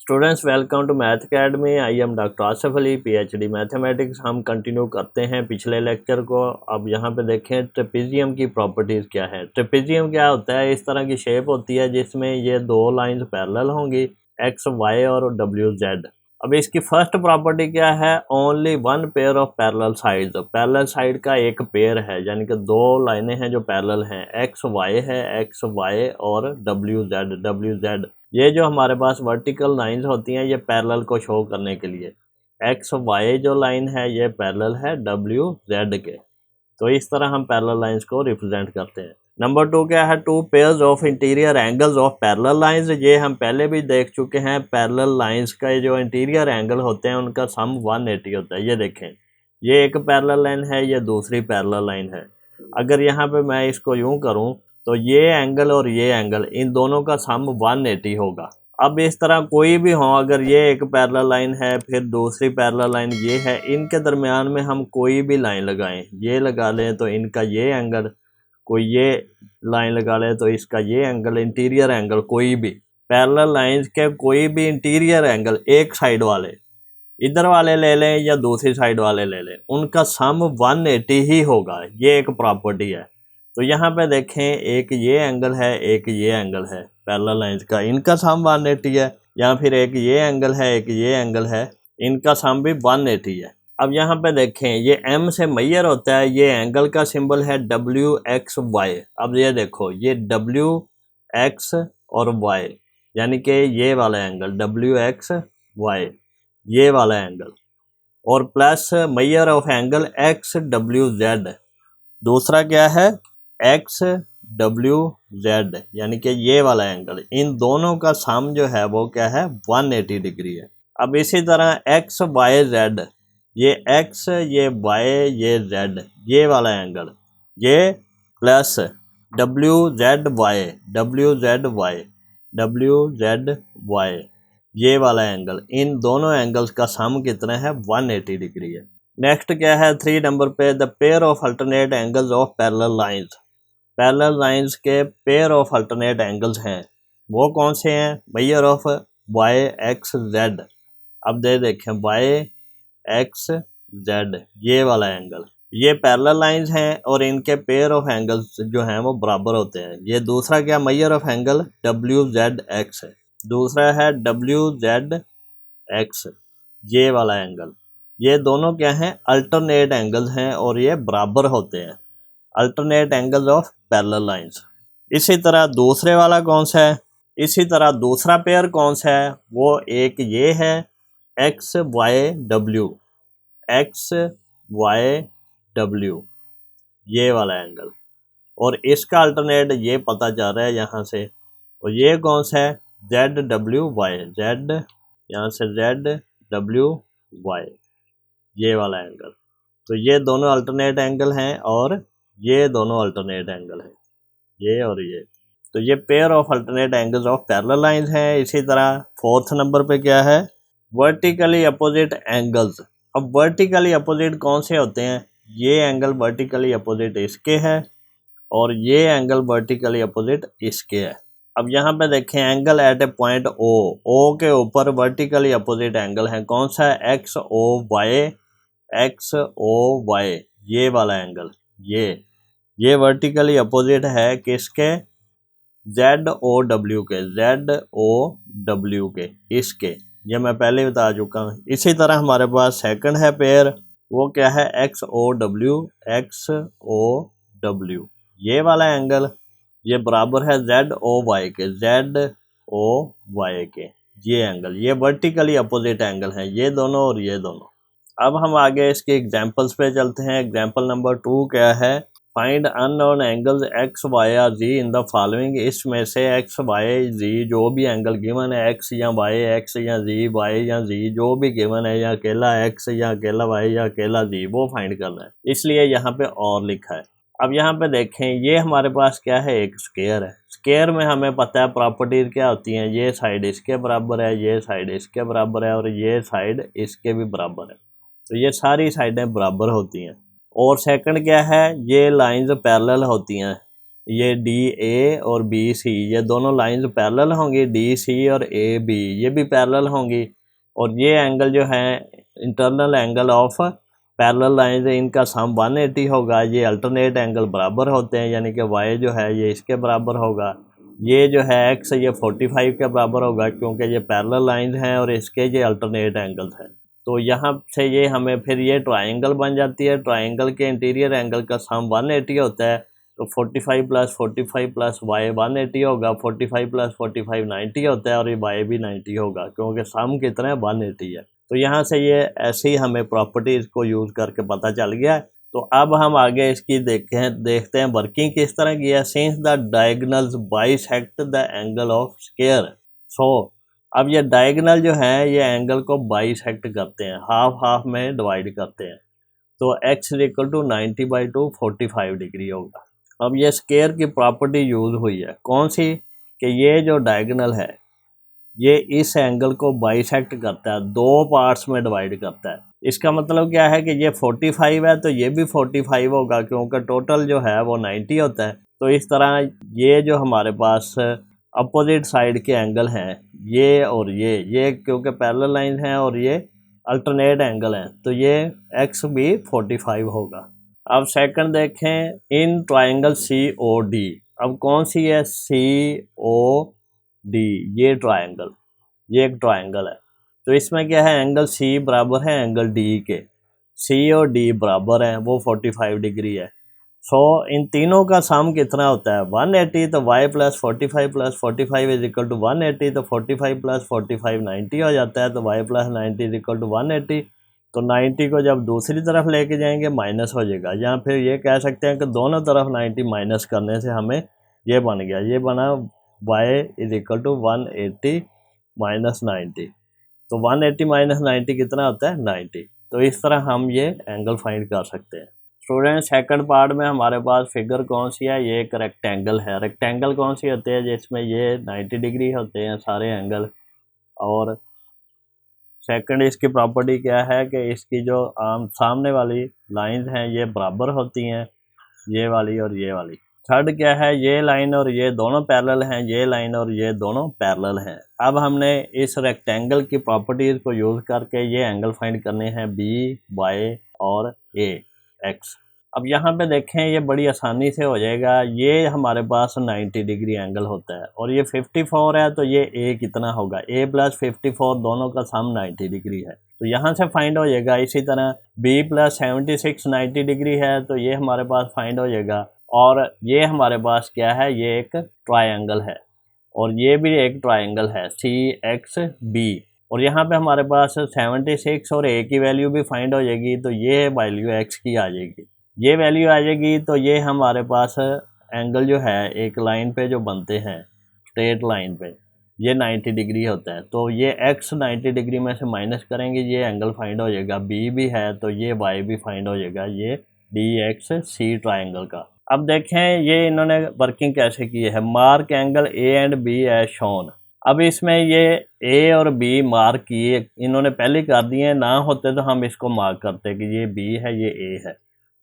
Students welcome to math academy. I am doctor Asif Ali, PhD mathematics. हम continue करते हैं पिछले लेक्चर को। अब यहाँ पे देखें ट्रेपेजियम की प्रॉपर्टीज़ क्या है। ट्रेपेजियम क्या होता है, इस तरह की शेप होती है जिसमें ये दो लाइंस पैरेलल होंगी, एक्स वाई और डब्ल्यू जेड। अब इसकी फर्स्ट प्रॉपर्टी क्या है, only one pair of parallel sides. Parallel side का एक पेयर है, यानी कि दो लाइनें हैं जो पैरेलल हैं। एक्स वाई है, एक्स वाई और डब्ल्यू जेड। ये जो हमारे पास वर्टिकल लाइंस होती हैं ये पैरेलल को शो करने के लिए। एक्स वाई जो लाइन है ये पैरेलल है डब्ल्यू जेड के। तो इस तरह हम पैरेलल लाइंस को रिप्रेजेंट करते हैं। नंबर 2 क्या है, two pairs of interior angles of parallel lines. ये हम पहले भी देख चुके हैं। पैरेलल लाइंस का जो इंटीरियर एंगल होते हैं उनका सम 180 होता है। ये देखें, ये एक पैरेलल लाइन है, ये दूसरी पैरेलल लाइन है। अगर यहाँ पे मैं इसको यूँ करूँ तो ये एंगल और ये एंगल, इन दोनों का सम 180 होगा। अब इस तरह कोई भी हो, अगर ये एक पैरेलल लाइन है फिर दूसरी पैरेलल लाइन ये है, इनके दरमियान में हम कोई भी लाइन लगाएं, ये लगा लें तो इनका ये एंगल, कोई ये लाइन लगा लें तो इसका ये एंगल, इंटीरियर एंगल कोई भी पैरेलल लाइंस के कोई भी इंटीरियर एंगल, एक साइड वाले इधर वाले ले लें या दूसरी साइड वाले ले लें, उनका सम 180 ही होगा। ये एक प्रॉपर्टी है। तो यहाँ पे देखें, एक ये एंगल है, एक ये एंगल है पैरेलल लाइंस का, इनका सम 180 है। या फिर एक ये एंगल है, एक ये एंगल है, इनका सम भी 180 है। अब यहाँ पे देखें, ये M से मेजर होता है, ये एंगल का सिंबल है WXY। अब ये देखो, ये WX और Y, यानी कि ये वाला एंगल WXY, ये वाला एंगल, और plus major of angle XWZ। दूसरा क्या है, XWZ, यानी कि ये वाला एंगल। इन दोनों का सम जो है वो क्या है, 180 डिग्री है। अब इसी तरह XYZ, ये X, ये Y, ये Z, ये वाला एंगल, ये प्लस WZY, ये वाला एंगल, इन दोनों एंगल्स का सम कितना है, 180 डिग्री है। नेक्स्ट क्या है, 3 नंबर पे, the pair of alternate angles of parallel lines. Parallel lines के पेयर ऑफ अल्टरनेट एंगल्स हैं, वो कौन से हैं, मेजर ऑफ YXZ। अब देखें, YXZ, ये वाला एंगल, ये पैरेलल लाइंस हैं और इनके पेयर ऑफ एंगल्स जो हैं वो बराबर होते हैं। ये दूसरा क्या, मेजर ऑफ एंगल WZX है। दूसरा है WZX, ये वाला एंगल। ये दोनों क्या हैं, अल्टरनेट एंगल्स हैं और ये बराबर होते हैं, alternate angles of parallel lines. इसी तरह दूसरे वाला कौन सा है, इसी तरह दूसरा पेयर कौन सा है, वो एक ये है XYW, ये वाला एंगल, और इसका अल्टरनेट ये पता चल रहा है यहाँ से। और ये कौन सा है, ZWY, यहाँ से ZWY, ये वाला एंगल। तो ये दोनों अल्टरनेट एंगल हैं और ये दोनों अल्टरनेट एंगल हैं, ये और ये। तो ये pair of alternate angles of parallel lines हैं। इसी तरह 4th नंबर पे क्या है, वर्टिकली अपोजिट एंगल्स। अब वर्टिकली अपोजिट कौन से होते हैं, ये एंगल वर्टिकली अपोजिट इसके है और ये एंगल वर्टिकली अपोजिट इसके है। अब यहाँ पे देखें, एंगल एट ए पॉइंट O के ऊपर वर्टिकली अपोजिट एंगल है, कौन सा है, XOY, ये वाला एंगल, ये वर्टिकली अपोजिट है किसके, ZOW के, इसके। ये मैं पहले बता चुका हूँ। इसी तरह हमारे पास सेकंड है पेयर, वो क्या है, XOW, ये वाला एंगल, ये बराबर है ZOY के, ये एंगल, ये वर्टिकली अपोजिट एंगल है, ये दोनों और ये दोनों। अब हम आगे इसके एग्जांपल्स पे चलते हैं। एग्जांपल नंबर 2 क्या है, find unknown angles X, Y या Z इन द फॉलोइंग। इसमें से X, Y, Z जो भी एंगल गिवन है, X या Y, X या Z, Y या Z जो भी गिवन है, या अकेला X या अकेला Y या अकेला Z, वो फाइंड करना है, इसलिए यहाँ पे और लिखा है। अब यहाँ पे देखें, ये हमारे पास क्या है, एक स्क्वायर है। स्क्वायर में हमें पता है प्रॉपर्टीज क्या होती हैं, ये साइड इसके बराबर है, ये साइड इसके बराबर है और ये साइड इसके भी बराबर है। तो ये सारी साइडें बराबर होती हैं। और सेकंड क्या है, ये लाइंस पैरेलल होती हैं, ये डी ए और बी सी, ये दोनों लाइंस पैरेलल होंगी, डी सी और ए बी ये भी पैरेलल होंगी। और ये एंगल जो है internal angle of parallel lines, इनका सम 180 होगा। ये अल्टरनेट एंगल बराबर होते हैं, यानी कि वाई जो है ये इसके बराबर होगा, ये जो है एक्स ये 45 के बराबर होगा, क्योंकि ये पैरेलल लाइंस हैं और इसके ये अल्टरनेट एंगल्स हैं। तो यहाँ से ये हमें फिर ये ट्राइंगल बन जाती है। ट्राइंगल के इंटीरियर एंगल का सम 180 होता है, तो 45 + 45 + वाई 180 होगा, 45 + 45 90 होता है, और ये वाई भी 90 होगा, क्योंकि सम कितना है 180 है। तो यहाँ से ये ऐसे ही हमें प्रॉपर्टीज़ को यूज़ करके पता चल गया। तो अब हम आगे इसकी देखते हैं वर्किंग किस तरह की है। Since the diagonals bisect the angle of square, so अब ये डायगोनल जो है ये एंगल को बाइसेक्ट करते हैं, हाफ हाफ में डिवाइड करते हैं। तो x = 90/2 45 डिग्री होगा। अब ये स्क्वायर की प्रॉपर्टी यूज़ हुई है, कौन सी, कि ये जो डायगोनल है ये इस एंगल को बाइसेक्ट करता है, दो पार्ट्स में डिवाइड करता है। इसका मतलब क्या है कि ये 45 है तो ये भी 45 होगा, क्योंकि टोटल जो है वो 90 होता है। तो इस तरह ये जो हमारे पास अपोजिट साइड के एंगल हैं ये और ये क्योंकि पैरेलल लाइन हैं और ये अल्टरनेट एंगल हैं, तो ये x भी 45 होगा। अब सेकंड देखें, इन ट्राइंगल COD। अब कौन सी है, COD, ये ट्राइंगल, ये एक ट्राइंगल है। तो इसमें क्या है, एंगल C बराबर है एंगल D के, C और D बराबर हैं, वो 45 डिग्री है। सो इन तीनों का सम कितना होता है 180, तो y + 45 + 45 = 180, तो 45 + 45 90 हो जाता है, तो y + 90 = 180। तो 90 को जब दूसरी तरफ लेके जाएंगे माइनस हो जाएगा, या फिर ये कह सकते हैं कि दोनों तरफ 90 माइनस करने से हमें ये बन गया, ये बना y = 180 - 90। तो 180 - 90 कितना होता है 90। तो इस तरह हम ये एंगल फाइंड कर सकते हैं। स्टूडेंट सेकंड पार्ट में हमारे पास फिगर कौन सी है, ये एक रेक्टेंगल है। रेक्टेंगल कौन सी होती है, जिसमें ये 90 डिग्री होते हैं सारे एंगल। और सेकंड इसकी प्रॉपर्टी क्या है कि इसकी जो सामने वाली लाइंस हैं ये बराबर होती हैं, ये वाली और ये वाली। थर्ड क्या है, ये लाइन और ये दोनों पैरेलल हैं, ये लाइन और ये दोनों पैरेलल हैं। अब हमने इस रेक्टेंगल की प्रॉपर्टीज़ को यूज़ करके ये एंगल फाइंड करने हैं, बी, वाई और ए, एक्स। अब यहाँ पे देखें ये बड़ी आसानी से हो जाएगा। ये हमारे पास 90 डिग्री एंगल होता है और ये 54 है, तो ये ए कितना होगा, a + 54 दोनों का सम 90 डिग्री है, तो यहाँ से फाइंड हो जाएगा। इसी तरह b + 76 90 डिग्री है, तो ये हमारे पास फाइंड हो जाएगा। और ये हमारे पास क्या है, ये एक ट्रायंगल है और ये भी एक ट्रायंगल है CXB। और यहाँ पे हमारे पास 76 और a की वैल्यू भी फाइंड हो जाएगी, तो ये वैल्यू x की आ जाएगी, ये वैल्यू आ जाएगी। तो ये हमारे पास एंगल जो है एक लाइन पे जो बनते हैं स्ट्रेट लाइन पे, ये 90 डिग्री होता है। तो ये x 90 डिग्री में से माइनस करेंगे, ये एंगल फाइंड हो जाएगा। b भी है तो ये y भी फाइंड हो जाएगा, ये DXC ट्राइंगल का। अब देखें ये इन्होंने वर्किंग कैसे की है। Mark angle A and B as shown. अब इसमें ये A और B मार्क किए, इन्होंने पहले कर दिए हैं, ना होते तो हम इसको मार्क करते कि ये B है ये A है।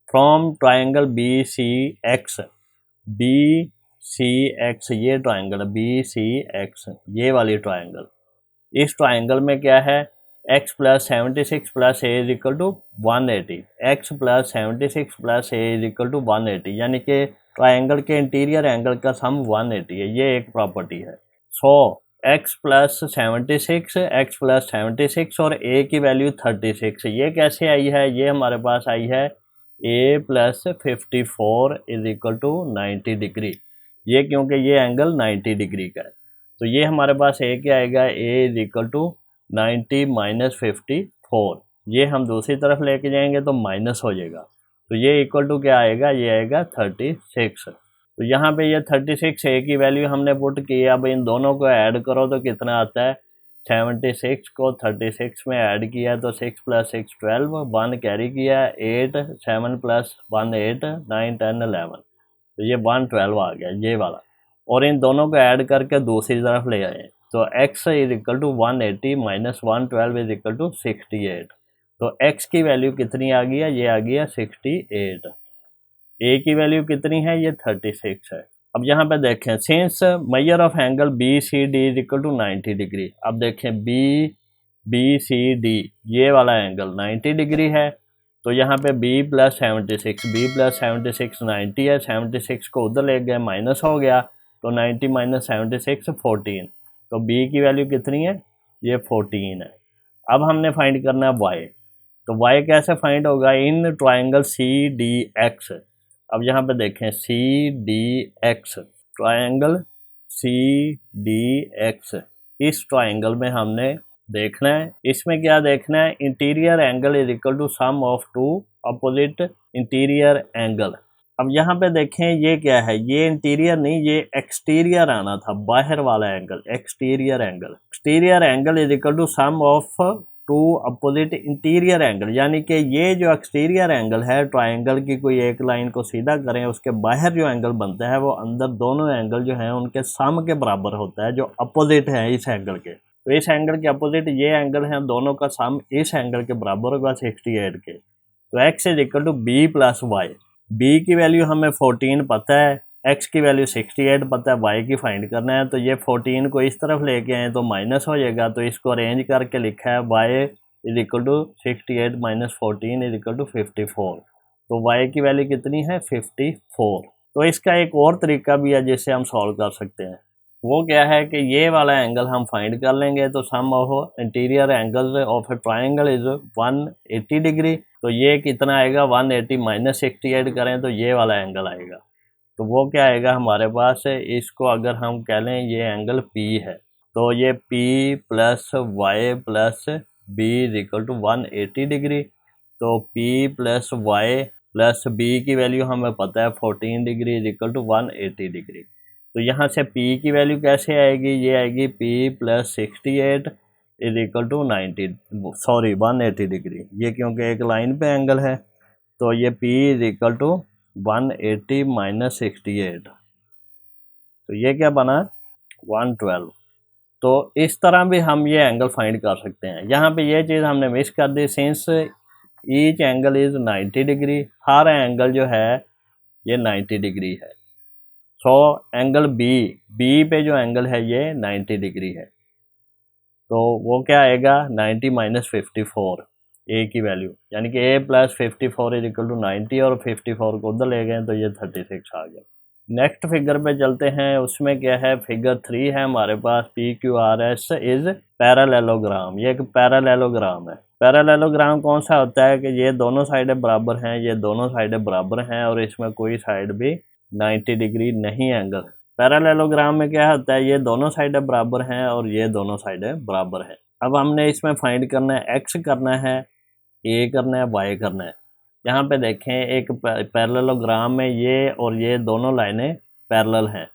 फ्रॉम ट्राइंगल BCX, BCX ये ट्राइंगल BCX, ये वाली ट्राइंगल, इस ट्राइंगल में क्या है, x + 76 + a = 180, x + 76 + a = 180, यानी कि ट्राइंगल के इंटीरियर एंगल का सम 180 है, ये एक प्रॉपर्टी है। सो x + 76, x + 76 और a की वैल्यू 36, ये कैसे आई है, ये हमारे पास आई है a + 54 = 90 डिग्री, ये क्योंकि ये एंगल 90 डिग्री का है। तो ये हमारे पास a क्या आएगा, a = 90 - 54, ये हम दूसरी तरफ लेके जाएंगे तो माइनस हो जाएगा, तो ये इक्वल टू क्या आएगा, ये आएगा 36। तो यहाँ पे ये 36 a की वैल्यू हमने पुट की है। अब इन दोनों को ऐड करो तो कितना आता है, 76 को 36 में ऐड किया तो 6 + 6 12, 1 कैरी किया, 8, 7 + 1 8, 9 10 11, तो ये 112 आ गया ये वाला। और इन दोनों को ऐड करके दूसरी तरफ ले आए तो x = 180 - 112 = 68। तो x की वैल्यू कितनी आ गई है, ये आ गई है 68। a की वैल्यू कितनी है, ये 36 है। अब यहाँ पे देखें since measure of angle B C D is equal to 90 degree. अब देखें बी सी डी ये वाला एंगल 90 डिग्री है, तो यहाँ पे b प्लस 76 90 है, 76 को उधर ले गए माइनस हो गया, तो 90 माइनस 76 14, तो b की वैल्यू कितनी है, ये 14 है। अब हमने फाइंड करना है y, तो y कैसे फाइंड होगा, in triangle C D X. अब यहाँ पे देखें C D X, triangle C D X, इस ट्राइंगल में हमने देखना है, इसमें क्या देखना है, interior angle is equal to sum of two opposite interior angle. अब यहाँ पे देखें ये क्या है, ये इंटीरियर नहीं, ये एक्सटीरियर आना था, बाहर वाला angle, exterior angle is equal to sum of two opposite interior angle, यानी कि ये जो एक्सटीरियर एंगल है ट्राइंगल की, कोई एक लाइन को सीधा करें उसके बाहर जो एंगल बनता है वो अंदर दोनों एंगल जो है उनके सम के बराबर होता है, जो अपोजिट है इस एंगल के। तो इस एंगल के अपोजिट ये एंगल है, दोनों का सम इस एंगल के बराबर होगा 68 के। तो x is equal to B plus Y, B की वैल्यू हमें 14 पता है, x की वैल्यू 68 पता है, y की फाइंड करना है, तो ये 14 को इस तरफ लेके आए तो माइनस हो जाएगा, तो इसको अरेंज करके लिखा है y is equal to 68 minus 14 is equal to 54, तो y की वैल्यू कितनी है 54। तो इसका एक और तरीका भी है जिससे हम सॉल्व कर सकते हैं, वो क्या है कि ये वाला एंगल हम फाइंड कर लेंगे, तो sum of interior angles of a triangle is 180 degree, तो ये कितना आएगा 180 माइनस 68 करें तो ये वाला एंगल आएगा, तो वो क्या आएगा हमारे पास, इसको अगर हम कह लें ये एंगल P है, तो ये P plus Y plus B is equal to 180 degree, तो P plus Y plus B की वैल्यू हमें पता है 14 degree is equal to 180 degree. तो यहाँ से P की वैल्यू कैसे आएगी, ये आएगी P plus 68 is equal to 180 degree, ये क्योंकि एक लाइन पे एंगल है, तो ये P is equal to 180 minus 68, तो ये क्या बना 112। तो इस तरह भी हम ये एंगल फाइंड कर सकते हैं। यहाँ पे ये चीज़ हमने मिस कर दी, since each angle is 90 degree, हर एंगल जो है ये 90 डिग्री है, सो एंगल बी पे जो एंगल है ये 90 डिग्री है, तो वो क्या आएगा 90 माइनस 54 ए की वैल्यू, यानी कि ए प्लस 54 इज इक्वल टू 90, और 54 को उधर ले गए तो ये 36 आ गया। नेक्स्ट फिगर पे चलते हैं, उसमें क्या है, फिगर 3 है हमारे पास, PQRS इज पैरेललोग्राम, ये एक पैरेललोग्राम है। पैरेललोग्राम कौन सा होता है कि ये दोनों साइडें बराबर हैं, ये दोनों साइडें बराबर हैं, और इसमें कोई साइड भी 90 डिग्री नहीं एंगल। पैरेललोग्राम में क्या होता है, ये दोनों साइडें बराबर हैं और ये दोनों साइडें बराबर हैं। अब हमने इसमें फाइंड करना है, x करना है, a करना है, y करना है। यहाँ पे देखें एक पैरेललोग्राम में ये और ये दोनों लाइनें पैरेलल हैं,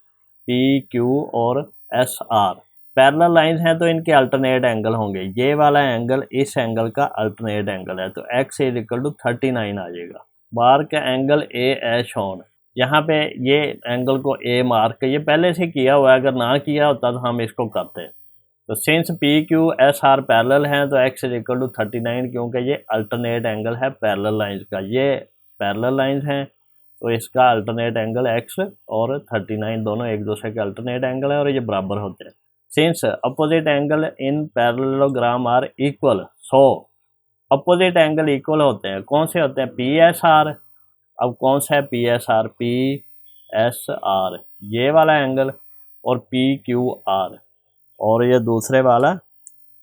PQ और SR पैरेलल लाइंस हैं, तो इनके अल्टरनेट एंगल होंगे, ये वाला एंगल इस एंगल का अल्टरनेट एंगल है, तो x इज इक्वल टू 39 आ जाएगा। Mark angle A as shown, यहाँ पे ये एंगल को ए मार्क, ये पहले से किया हुआ है, अगर ना किया होता तो हम इसको करते। तो सिंस PQSR पैरेलल हैं तो x इज इक्वल टू 39, क्योंकि ये अल्टरनेट एंगल है पैरेलल लाइंस का, ये पैरेलल लाइंस हैं तो इसका अल्टरनेट एंगल x और 39 दोनों एक दूसरे के अल्टरनेट एंगल है और ये बराबर होते हैं। Since opposite angle in parallelogram are equal, so opposite angle equal होते हैं, कौन से होते हैं, PSR। अब कौन सा है PSR, PSR ये वाला एंगल, और PQR और ये दूसरे वाला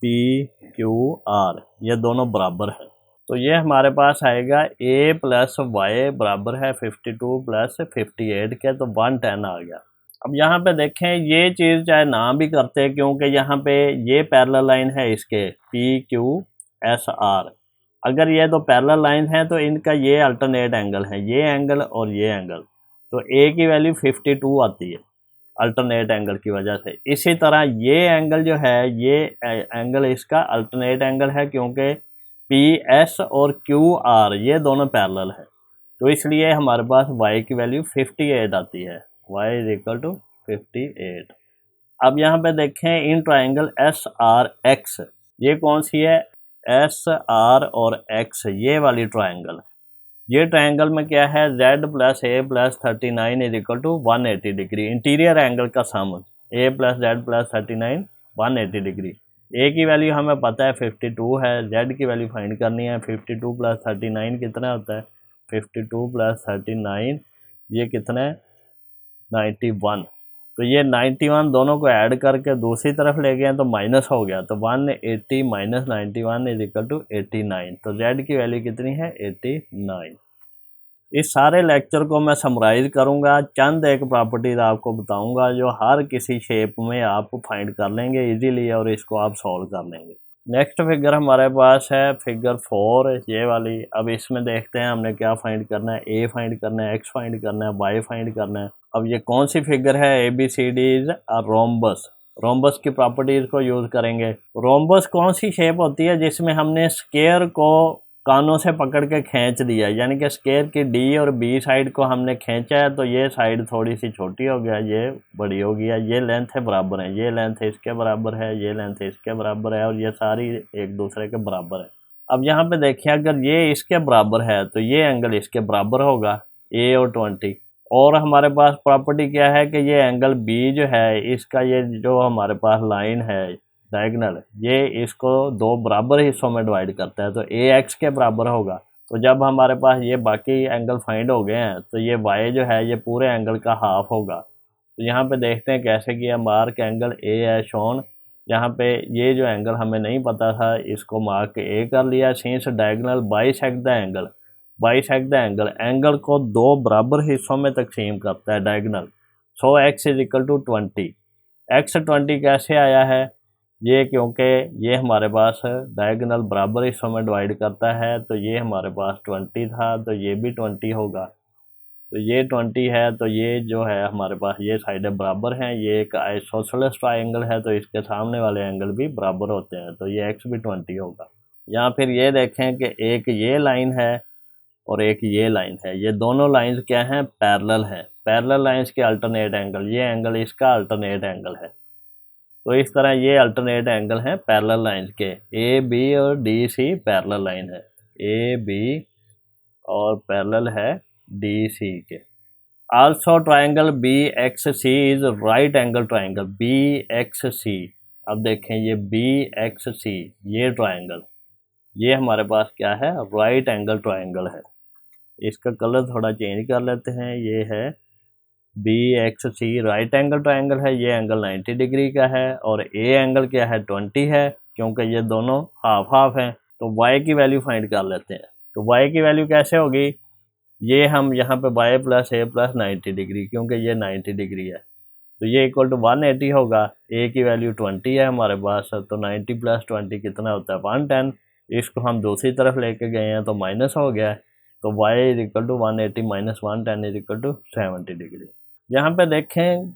PQR, ये दोनों बराबर है, तो ये हमारे पास आएगा a प्लस वाई बराबर है 52 प्लस 58 के, तो 110 आ गया। अब यहाँ पे देखें ये चीज़ चाहे ना भी करते, क्योंकि यहाँ पे ये पैरेलल लाइन है इसके PQSR, अगर ये दो पैरेलल लाइन हैं तो इनका ये अल्टरनेट एंगल है, ये एंगल और ये एंगल, तो a की वैल्यू 52 आती है अल्टरनेट एंगल की वजह से। इसी तरह ये एंगल जो है, ये एंगल इसका अल्टरनेट एंगल है, क्योंकि PS और QR ये दोनों पैरेलल हैं, तो इसलिए हमारे पास y की वैल्यू 58 आती है, y इज इक्वल टू 58। अब यहाँ पे देखें इन ट्राइंगल SRX, ये कौन सी है, SR और X ये वाली ट्राइंगल, ये ट्रायंगल में क्या है, z plus A plus 39 is equal to 180 degree, interior angle का sum, a plus Z plus 39 180 degree. a की वैल्यू हमें पता है 52 है, z की वैल्यू फाइंड करनी है। 52 प्लस 39 कितना होता है, 52 प्लस 39 ये कितना है 91। तो ये 91 दोनों को ऐड करके दूसरी तरफ ले गए तो माइनस हो गया, तो 180 माइनस 91 इज इक्वल टू 89। तो z की वैल्यू कितनी है 89। इस सारे लेक्चर को मैं समराइज करूंगा, चंद एक प्रॉपर्टीज आपको बताऊंगा जो हर किसी शेप में आप फाइंड कर लेंगे इजीली और इसको आप सॉल्व कर लेंगे। नेक्स्ट फिगर हमारे पास है फिगर 4, ये वाली। अब इसमें देखते हैं हमने क्या फाइंड करना है, ए फाइंड करना है, एक्स फाइंड करना है, वाई फाइंड करना है। अब ये कौन सी फिगर है, ABCD is a rhombus. Rhombus की प्रॉपर्टीज को यूज करेंगे। रोम्बस कौन सी शेप होती है जिसमें हमने स्क्वायर को कानों से पकड़ के खींच दिया, यानी कि स्क्वायर की डी और बी साइड को हमने खींचा है तो ये साइड थोड़ी सी छोटी हो गया, ये बड़ी हो गया, ये लेंथ है बराबर है, ये लेंथ इसके बराबर है, ये लेंथ इसके बराबर है और ये सारी एक दूसरे के बराबर है। अब यहाँ पे देखिए अगर ये इसके बराबर है तो ये एंगल इसके बराबर होगा, a और 20। और हमारे पास प्रॉपर्टी क्या है कि ये एंगल b जो है इसका ये जो हमारे पास लाइन है डायगोनल, ये इसको दो बराबर हिस्सों में डिवाइड करता है, तो ax के बराबर होगा। तो जब हमारे पास ये बाकी एंगल फाइंड हो गए हैं तो ये y जो है ये पूरे एंगल का हाफ होगा। तो यहाँ पे देखते हैं कैसे किया, मार्क एंगल a है शोन। यहाँ पे ये जो एंगल हमें नहीं पता था इसको मार्क a कर लिया। Since diagonal bisect the angle, bisect the angle, angle को दो बराबर हिस्सों में तकसीम करता है diagonal. So x is equal to 20। x 20 कैसे आया है, ये क्योंकि ये हमारे पास डायगोनल बराबर हिस्सों में डिवाइड करता है, तो ये हमारे पास 20 था तो ये भी 20 होगा। तो ये 20 है तो ये जो है हमारे पास ये साइडें बराबर हैं, ये एक आइसोसेलेस ट्रायंगल है तो इसके सामने वाले एंगल भी बराबर होते हैं, तो ये x भी 20 होगा। या फिर ये देखें कि एक ये लाइन है और एक ये लाइन है, ये दोनों लाइंस क्या हैं, पैरेलल है। पैरेलल लाइंस के अल्टरनेट एंगल, ये एंगल इसका अल्टरनेट एंगल है। तो इस तरह ये अल्टरनेट एंगल हैं पैरेलल लाइंस के, ए बी और डी सी पैरेलल लाइन है, ए बी और पैरेलल है डी सी के। Also triangle B X C is right angle triangle, B X C. अब देखें ये बी एक्स सी ये ट्राइंगल, ये हमारे पास क्या है, राइट एंगल ट्राइंगल है। इसका कलर थोड़ा चेंज कर लेते हैं, ये है बी एक्स सी राइट एंगल ट्रायंगल है, ये एंगल 90 डिग्री का है और ए एंगल क्या है 20 है, क्योंकि ये दोनों हाफ हाफ हैं। तो y की वैल्यू फाइंड कर लेते हैं। तो y की वैल्यू कैसे होगी, ये हम यहाँ पे y plus A plus 90 degree, क्योंकि ये 90 डिग्री है तो ये इक्वल टू 180 होगा। a की वैल्यू 20 है हमारे पास, तो 90 प्लस 20 कितना होता है 110। इसको हम दूसरी तरफ लेके गए हैं तो माइनस हो गया है, तो y is equal to 180 minus 110 is equal to 70 degree. यहाँ पे देखें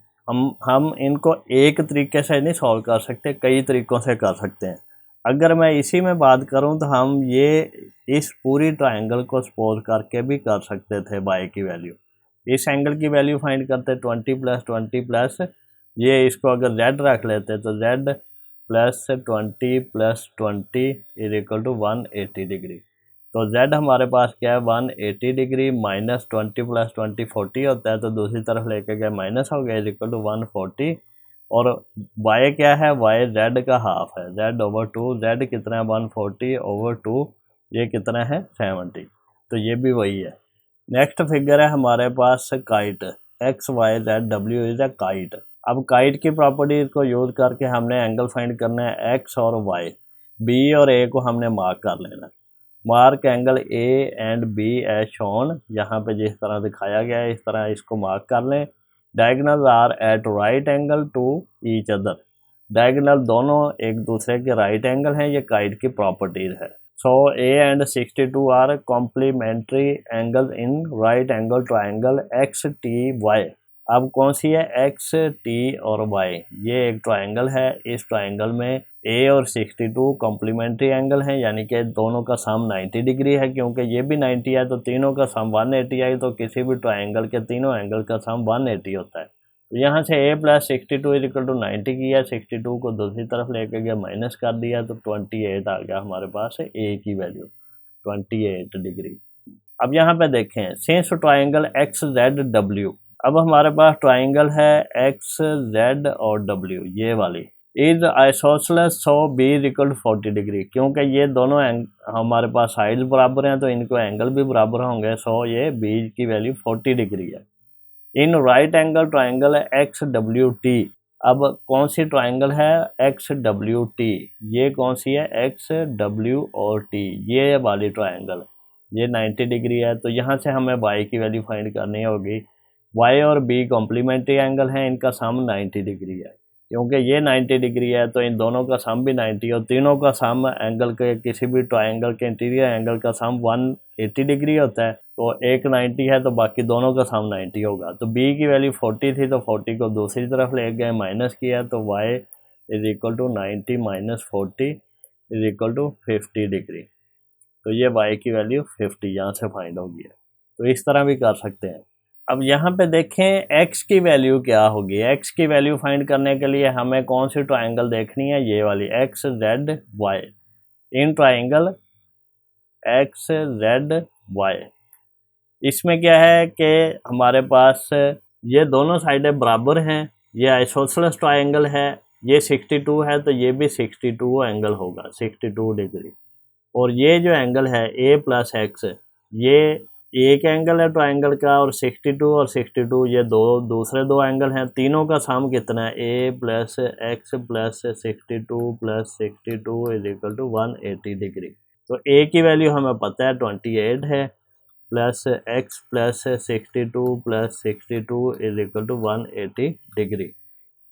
हम इनको एक तरीके से नहीं सॉल्व कर सकते, कई तरीक़ों से कर सकते हैं। अगर मैं इसी में बात करूं तो हम ये इस पूरी ट्रायंगल को सपोज करके भी कर सकते थे। y की वैल्यू, इस एंगल की वैल्यू फाइंड करते 20 प्लस 20 प्लस ये, इसको अगर z रख लेते तो z plus 20 plus 20 is equal to 180 degree. तो z हमारे पास क्या है 180 डिग्री, माइनस 20 प्लस 20 40 होता है, तो दूसरी तरफ लेके गए माइनस हो गया इज इक्वल टू 140। और y क्या है, y z का हाफ है, z ओवर 2, z कितना है 140 ओवर 2, ये कितना है 70, तो ये भी वही है। नेक्स्ट फिगर है हमारे पास kite, X Y Z W is a kite. अब काइट की प्रॉपर्टीज को यूज करके हमने एंगल फाइंड करना है x और y, b और a को हमने मार्क कर लेना। Mark angle A and B as shown, यहाँ पे जिस तरह दिखाया गया है इस तरह इसको मार्क कर लें। Diagonal are at right angle to each other, diagonal दोनों एक दूसरे के राइट एंगल हैं, ये काइट की प्रॉपर्टीज है। So A and 62 are complementary angle in right angle triangle X T Y. अब कौन सी है, एक्स टी और वाई, ये एक ट्राइंगल है। इस ट्राइंगल में a और 62 कॉम्प्लीमेंट्री एंगल हैं, यानी कि दोनों का सम 90 डिग्री है, क्योंकि ये भी 90 है तो तीनों का सम 180 है, तो किसी भी ट्राइंगल के तीनों एंगल का सम 180 होता है। तो यहाँ से a plus 62 is equal to 90 किया, 62 को दूसरी तरफ लेके गया माइनस कर दिया, तो 28 आ गया हमारे पास a की वैल्यू 28 डिग्री। अब यहाँ पे देखें since triangle X Z W, अब हमारे पास ट्राइंगल है एक्स जेड और डब्ल्यू, ये वाली is isosceles so B is equal to 40 degree, क्योंकि ये दोनों हमारे पास साइड बराबर हैं तो इनको एंगल भी बराबर होंगे, सो ये बी की वैल्यू 40 डिग्री है। इन राइट एंगल ट्राइंगल है एक्स डब्ल्यू टी, अब कौन सी ट्राइंगल है एक्स डब्ल्यू टी, ये कौन सी है एक्स डब्ल्यू और टी, ये वाली ट्राइंगल, ये 90 डिग्री है। तो यहाँ से हमें y की वैल्यू फाइंड करनी होगी। y और b कॉम्प्लीमेंट्री एंगल हैं, इनका सम 90 डिग्री है, क्योंकि ये 90 डिग्री है तो इन दोनों का सम भी 90, और तीनों का सम एंगल के किसी भी ट्राइंगल के इंटीरियर एंगल का सम 180 डिग्री होता है। तो एक 90 है तो बाकी दोनों का सम 90 होगा। तो b की वैल्यू 40 थी तो 40 को दूसरी तरफ ले गए, माइनस किया, तो y is equal to 90 minus 40 is equal to 50 degree. तो ये y की वैल्यू 50 यहाँ से फाइंड होगी। तो इस तरह भी कर सकते हैं। अब यहाँ पे देखें x की वैल्यू क्या होगी। x की वैल्यू फाइंड करने के लिए हमें कौन सी ट्राइंगल देखनी है, ये वाली X Z Y. In triangle X Z Y, इसमें क्या है कि हमारे पास ये दोनों साइडें बराबर हैं, ये आइसोसेलेस ट्राइंगल है, ये 62 है तो ये भी 62 एंगल होगा, 62 डिग्री। और ये जो एंगल है a प्लस एक्स, ये एक एंगल है ट्राइंगल का, और 62 और 62 ये दूसरे दो एंगल हैं। तीनों का सम कितना है, a plus X plus 62 plus 62 is equal to 180 degree. तो a की वैल्यू हमें पता है 28 है, plus x plus 62 plus 62 is equal to 180 degree.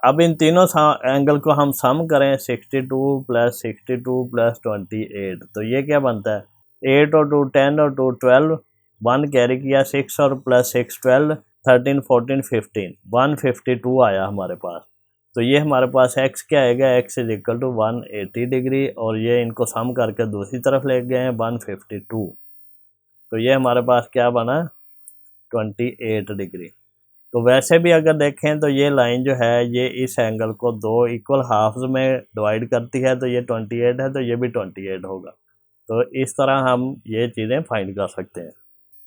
अब इन तीनों एंगल को हम सम करें, 62 प्लस 62 प्लस 28, तो ये क्या बनता है 8 और 2 10 और 2 12, 1 कैरी किया, 6 और प्लस 6 12, 13 14 15, 152 आया हमारे पास। तो ये हमारे पास x क्या आएगा, x is equal to 180 degree, और ये इनको सम करके दूसरी तरफ ले गए हैं 152। तो ये हमारे पास क्या बना 28 डिग्री। तो वैसे भी अगर देखें तो ये लाइन जो है ये इस एंगल को दो इक्वल हाफ्स में डिवाइड करती है, तो ये 28 है तो ये भी 28 होगा। तो इस तरह हम ये चीज़ें फाइंड कर सकते हैं।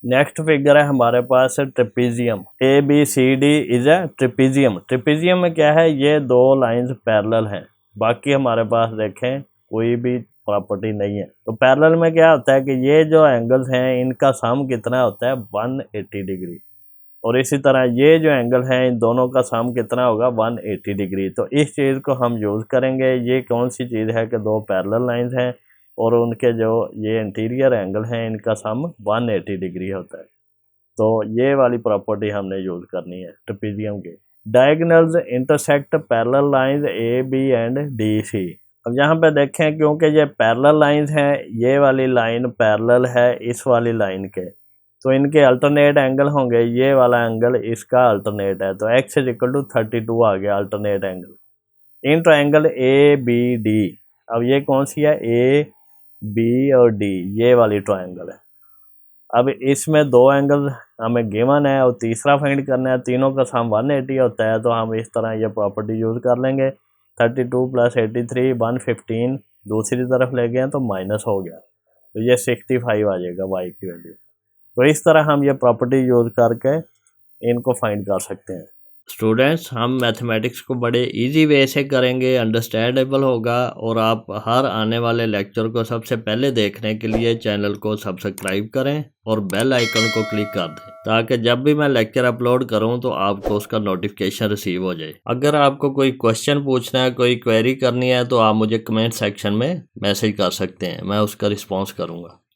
नेक्स्ट फिगर है हमारे पास trapezium, ABCD is a trapezium. Trapezium में क्या है, ये दो लाइंस पैरेलल हैं, बाकी हमारे पास देखें कोई भी प्रॉपर्टी नहीं है। तो पैरेलल में क्या होता है कि ये जो एंगल्स हैं इनका सम कितना होता है 180 डिग्री, और इसी तरह ये जो एंगल है इन दोनों का सम कितना होगा 180 डिग्री। तो इस चीज़ को हम यूज़ करेंगे। ये कौन सी चीज़ है कि दो पैरेलल लाइंस हैं और उनके जो ये इंटीरियर एंगल हैं इनका सम 180 डिग्री होता है। तो ये वाली प्रॉपर्टी हमने यूज़ करनी है ट्रेपीजियम के। Diagonals intersect parallel lines AB and DC। अब यहाँ पे देखें क्योंकि ये पैरेलल लाइंस हैं, ये वाली लाइन पैरेलल है इस वाली लाइन के, तो इनके अल्टरनेट एंगल होंगे, ये वाला एंगल इसका अल्टरनेट है, तो x इज इक्वल टू 32 आ गया alternate angle. In triangle ABD, अब ये कौन सी है A B और D, ये वाली ट्राइंगल है। अब इसमें दो एंगल हमें गिवन है और तीसरा फाइंड करना है, तीनों का सम 180 होता है, तो हम इस तरह ये प्रॉपर्टी यूज़ कर लेंगे। 32 प्लस 83 115, दूसरी तरफ ले गए तो माइनस हो गया, तो ये 65 आ जाएगा y की वैल्यू। तो इस तरह हम ये प्रॉपर्टी यूज़ करके इनको फाइंड कर सकते हैं। स्टूडेंट्स, हम मैथमेटिक्स को बड़े इजी वे से करेंगे, अंडरस्टैंडेबल होगा, और आप हर आने वाले लेक्चर को सबसे पहले देखने के लिए चैनल को सब्सक्राइब करें और बेल आइकन को क्लिक कर दें, ताकि जब भी मैं लेक्चर अपलोड करूं तो आपको उसका नोटिफिकेशन रिसीव हो जाए। अगर आपको कोई क्वेश्चन पूछना है, कोई क्वेरी करनी है, तो आप मुझे कमेंट सेक्शन में मैसेज कर सकते हैं, मैं उसका रिस्पॉन्स करूँगा।